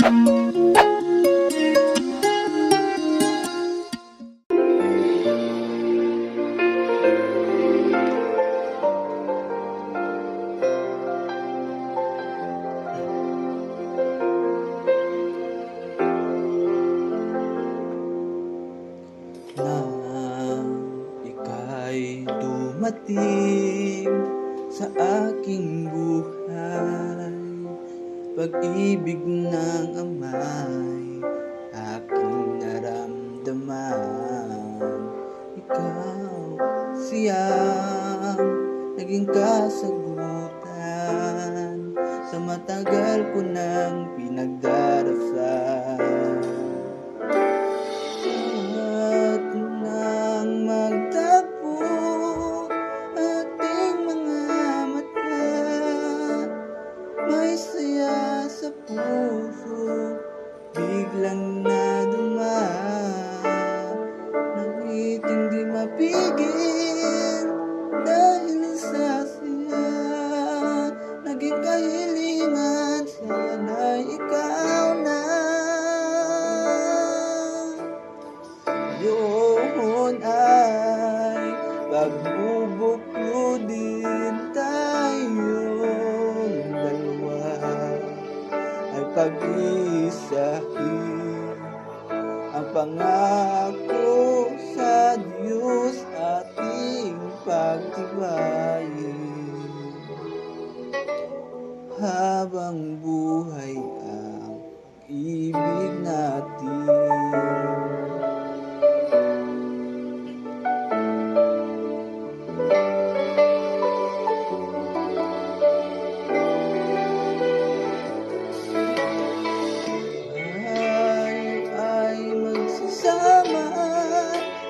Nang ika'y dumating sa aking buhay, pag-ibig ng Ama'y aking naramdaman. Ikaw siyang naging kasagutan sa matagal ko nang pinagdarasal. At nang magtagpo ating mga mata, may saya sa puso biglang naduma. Nangiting di mapigil dahil sa saya, naging kahilingan, sana'y ikaw na. Yun ay pagbubuklodin tayong dalawa, ay pag-isahin ang pangako sa Diyos ating pagtibayin. Habang buhay ang pag-ibig natin. Magsasama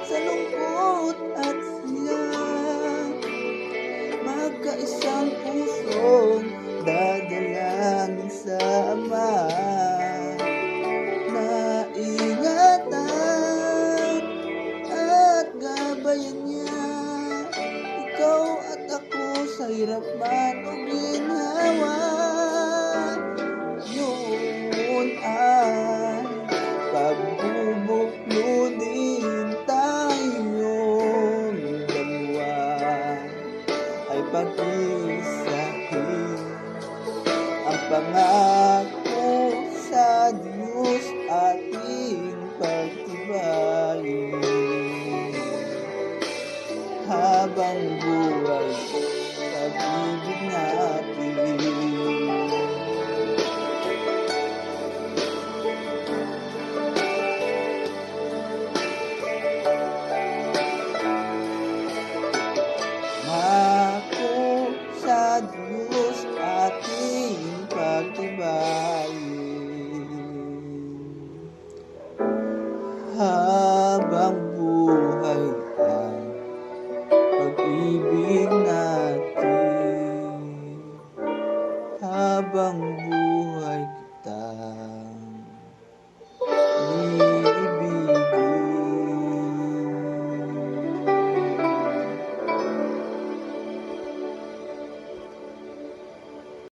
sa lungkot at siya, magkaisang pusong dadalangin sa Ama, na ingatan at gabayan niya ikaw at ako sa hirap man o ginhawa. Yun ay pagbubuklodin tayong dalawa, ay pag-isahin ang pangako sa Diyos ating pagtibayin. Habang buhay pag-ibig natin.